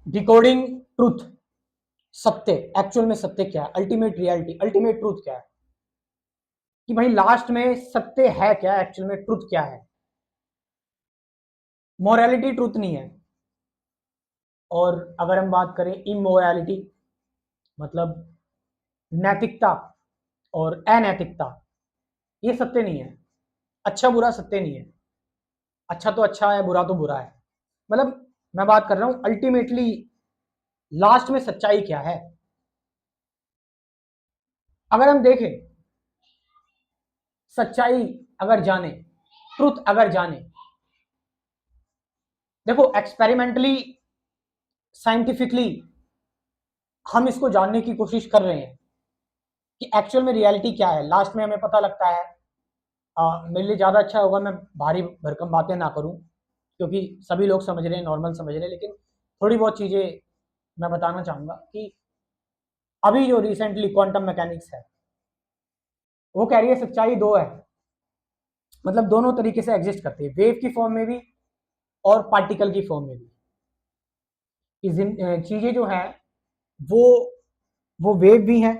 Decoding truth, सत्य, actual में सत्य क्या है, अल्टीमेट रियलिटी, अल्टीमेट ट्रूथ क्या है, कि भाई लास्ट में सत्य है क्या, एक्चुअल में ट्रूथ क्या है। मोरालिटी ट्रूथ नहीं है। और अगर हम बात करें इमोरालिटी, मतलब नैतिकता और अनैतिकता, ये सत्य नहीं है। अच्छा बुरा सत्य नहीं है। अच्छा तो अच्छा है, बुरा तो बुरा है। मतलब मैं बात कर रहा हूं अल्टीमेटली लास्ट में सच्चाई क्या है। अगर हम देखें, सच्चाई अगर जाने, ट्रुथ अगर जाने, देखो एक्सपेरिमेंटली, साइंटिफिकली हम इसको जानने की कोशिश कर रहे हैं कि एक्चुअल में रियलिटी क्या है। लास्ट में हमें पता लगता है, मेरे लिए ज़्यादा अच्छा होगा मैं भारी भरकम बातें ना करूं, क्योंकि सभी लोग समझ रहे हैं, नॉर्मल समझ रहे हैं, लेकिन थोड़ी बहुत चीज़ें मैं बताना चाहूँगा कि अभी जो रिसेंटली क्वांटम मैकेनिक्स है, वो कह रही है सच्चाई दो है। मतलब दोनों तरीके से एग्जिस्ट करती है, वेव की फॉर्म में भी और पार्टिकल की फॉर्म में भी। चीज़ें जो हैं वो वो वेव भी हैं,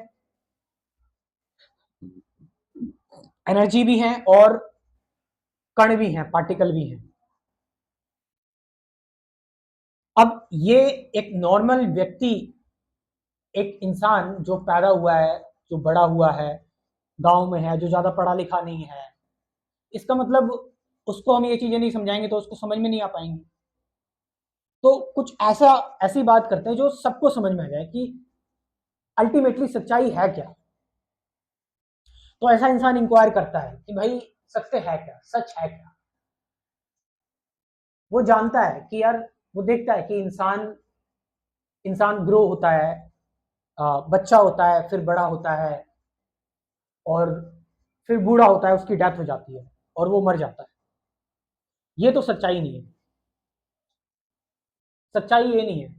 एनर्जी भी हैं, और कण भी हैं, पार्टिकल भी हैं। अब ये एक नॉर्मल व्यक्ति, एक इंसान जो पैदा हुआ है, जो बड़ा हुआ है, गांव में है, जो ज़्यादा पढ़ा लिखा नहीं है, इसका मतलब उसको हम ये चीज़ें नहीं समझाएंगे तो उसको समझ में नहीं आ पाएंगी। तो कुछ ऐसा, ऐसी बात करते हैं जो सबको समझ में आ जाए कि अल्टीमेटली सच्चाई है क्या। तो ऐसा इंसान इंक्वायर करता है कि भाई सत्य है क्या, सच है क्या। वो जानता है कि यार, वो देखता है कि इंसान इंसान ग्रो होता है, बच्चा होता है, फिर बड़ा होता है, और फिर बूढ़ा होता है, उसकी डेथ हो जाती है और वो मर जाता है। ये तो सच्चाई नहीं है। सच्चाई ये नहीं है,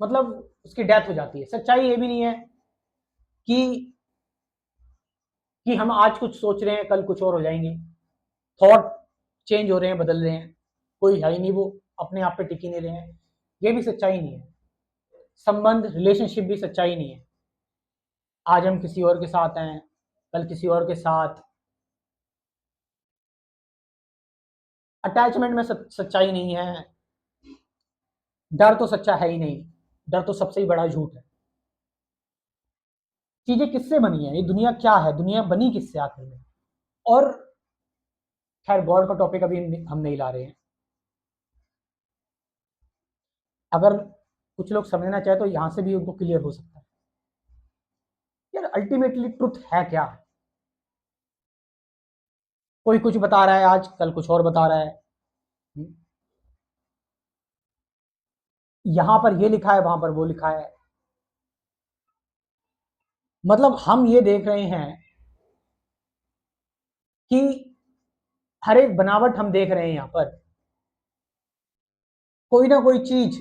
मतलब उसकी डेथ हो जाती है। सच्चाई ये भी नहीं है कि हम आज कुछ सोच रहे हैं, कल कुछ और हो जाएंगे। थॉट चेंज हो रहे हैं, बदल रहे हैं, कोई है ही नहीं, वो अपने आप पे टिक ही नहीं रहे हैं। ये भी सच्चाई नहीं है। संबंध, रिलेशनशिप भी सच्चाई नहीं है। आज हम किसी और के साथ हैं, कल किसी और के साथ। अटैचमेंट में सच्चाई नहीं है। डर तो सच्चा है ही नहीं। डर तो सबसे ही बड़ा झूठ है। चीजें किससे बनी है, ये दुनिया क्या है, दुनिया बनी किससे आखिर में। और खैर, गॉड का टॉपिक अभी हम नहीं ला रहे हैं। अगर कुछ लोग समझना चाहे तो यहां से भी उनको क्लियर हो सकता है यार अल्टीमेटली ट्रुथ है क्या। कोई कुछ बता रहा है आज, कल कुछ और बता रहा है। यहां पर ये लिखा है, वहां पर वो लिखा है। मतलब हम ये देख रहे हैं कि हर एक बनावट हम देख रहे हैं यहाँ पर। कोई ना कोई चीज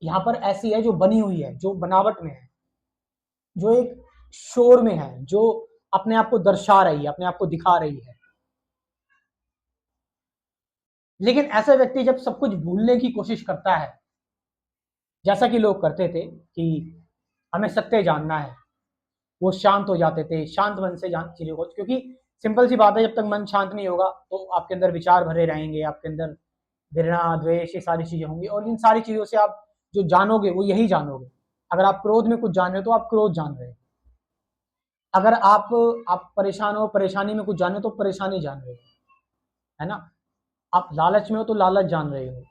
यहाँ पर ऐसी है जो बनी हुई है, जो बनावट में है, जो एक शोर में है, जो अपने आप को दर्शा रही है, अपने आप को दिखा रही है। लेकिन ऐसा व्यक्ति जब सब कुछ भूलने की कोशिश करता है, जैसा कि लोग करते थे कि हमें सत्य जानना है, वो शांत हो जाते थे, शांत मन से जान चीजों को। क्योंकि सिंपल सी बात है, जब तक मन शांत नहीं होगा तो आपके अंदर विचार भरे रहेंगे, आपके अंदर घृणा, द्वेष, ये सारी चीजें होंगी, और इन सारी चीजों से आप जो जानोगे वो यही जानोगे। अगर आप क्रोध में कुछ जान रहे हो तो आप क्रोध जान रहे हो। अगर आप परेशान हो, परेशानी में कुछ जान रहे हो तो परेशानी जान रहे हो, है ना। आप लालच में हो तो लालच जान रहे हो।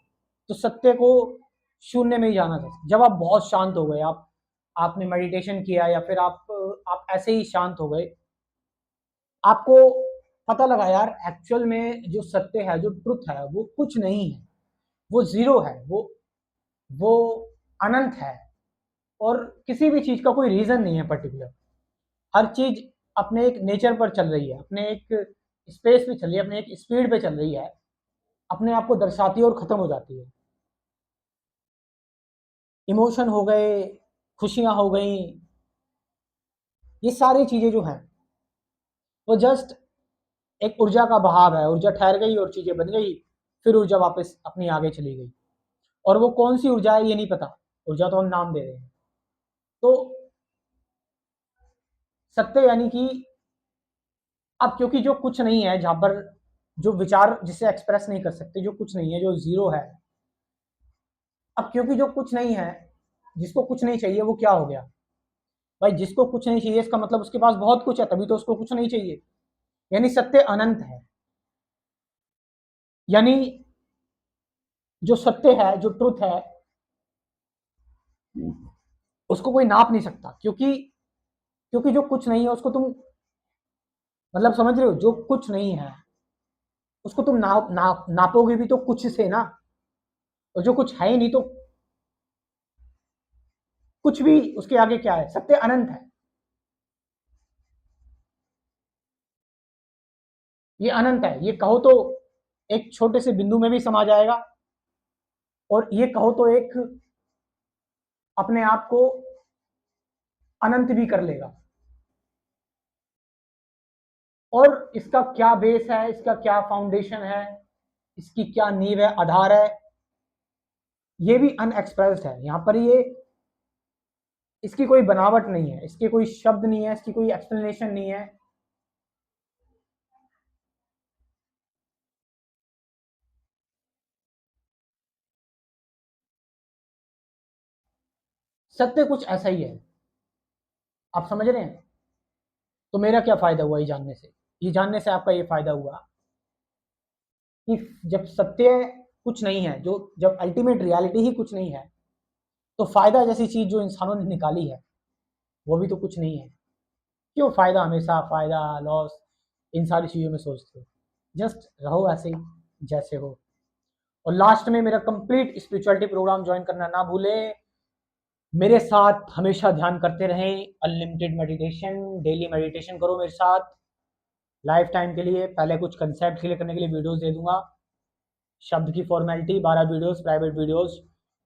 तो सत्य को शून्य में ही जाना चाहिए। जब आप बहुत शांत हो गए, आपने मेडिटेशन किया, या फिर आप ऐसे ही शांत हो गए, आपको पता लगा यार एक्चुअल में जो सत्य है, जो ट्रुथ है, वो कुछ नहीं है, वो जीरो है, वो अनंत है। और किसी भी चीज का कोई रीजन नहीं है पर्टिकुलर। हर चीज अपने एक नेचर पर चल रही है, अपने एक स्पेस पे चल रही है, अपने एक स्पीड पे चल रही है, अपने आप को दर्शाती है और खत्म हो जाती है। इमोशन हो गए, खुशियां हो गई, ये सारी चीजें जो हैं वो जस्ट एक ऊर्जा का बहाव है। ऊर्जा ठहर गई और चीजें बन गई, फिर ऊर्जा वापस अपनी आगे चली गई। और वो कौन सी ऊर्जा है ये नहीं पता, ऊर्जा तो हम नाम दे रहे हैं। तो सत्य यानी कि अब क्योंकि जो कुछ नहीं है, जहां पर जो विचार जिसे एक्सप्रेस नहीं कर सकते, जो कुछ नहीं है, जो जीरो है, अब क्योंकि जो कुछ नहीं है, जिसको कुछ नहीं चाहिए, वो क्या हो गया भाई? जिसको कुछ नहीं चाहिए इसका मतलब उसके पास बहुत कुछ है, तभी तो उसको कुछ नहीं चाहिए। यानी सत्य अनंत है। यानी जो सत्य है, जो ट्रुथ है, उसको कोई नाप नहीं सकता, क्योंकि क्योंकि जो कुछ नहीं है उसको तुम मतलब समझ रहे हो, जो कुछ नहीं है उसको तुम नापोगे भी तो कुछ से ना, और जो कुछ है ही नहीं तो कुछ भी उसके आगे क्या है? सत्य अनंत है, ये अनंत है। ये कहो तो एक छोटे से बिंदु में भी समा जाएगा, और ये कहो तो एक अपने आप को अनंत भी कर लेगा। और इसका क्या बेस है, इसका क्या फाउंडेशन है, इसकी क्या नींव है, आधार है, ये भी अनएक्सप्रेस्ड है। यहां पर ये इसकी कोई बनावट नहीं है, इसके कोई शब्द नहीं है, इसकी कोई एक्सप्लेनेशन नहीं है। सत्य कुछ ऐसा ही है, आप समझ रहे हैं? तो मेरा क्या फायदा हुआ ये जानने से? ये जानने से आपका ये फायदा हुआ कि जब सत्य कुछ नहीं है, जो जब अल्टीमेट रियलिटी ही कुछ नहीं है, तो फायदा जैसी चीज जो इंसानों ने निकाली है वो भी तो कुछ नहीं है। क्यों फायदा, हमेशा फायदा लॉस इन सारी चीजों में सोचते हो? जस्ट रहो ऐसे ही जैसे हो। और लास्ट में मेरा कंप्लीट स्पिरिचुअलिटी प्रोग्राम ज्वाइन करना ना भूले। मेरे साथ हमेशा ध्यान करते रहें, अनलिमिटेड मेडिटेशन, डेली मेडिटेशन करो मेरे साथ लाइफ टाइम के लिए। पहले कुछ कंसेप्ट क्लियर करने के लिए वीडियोस दे दूंगा, शब्द की formality 12 videos, private videos,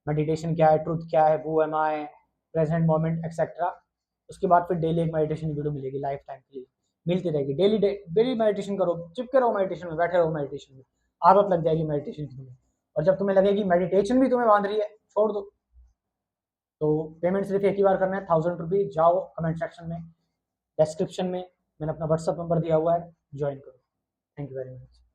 meditation क्या है, ट्रुथ क्या है, who am I, present moment etcetera. उसके बाद फिर डेली एक मेडिटेशन वीडियो मिलेगी लाइफ टाइम के लिए, मिलती रहेगी। डेली डेली मेडिटेशन करो, चिपके रहो मेडिटेशन में, बैठे रहो मेडिटेशन में, आदत लग जाएगी मेडिटेशन की तुम्हें। और जब तुम्हें लगेगी मेडिटेशन भी तुम्हें बांध रही है, छोड़ दो। तो पेमेंट सिर्फ एक ही बार करना है, 1000 रुपीज। जाओ कमेंट सेक्शन में, डिस्क्रिप्शन में मैंने अपना व्हाट्सअप नंबर दिया हुआ है, ज्वाइन करो। Thank you very much.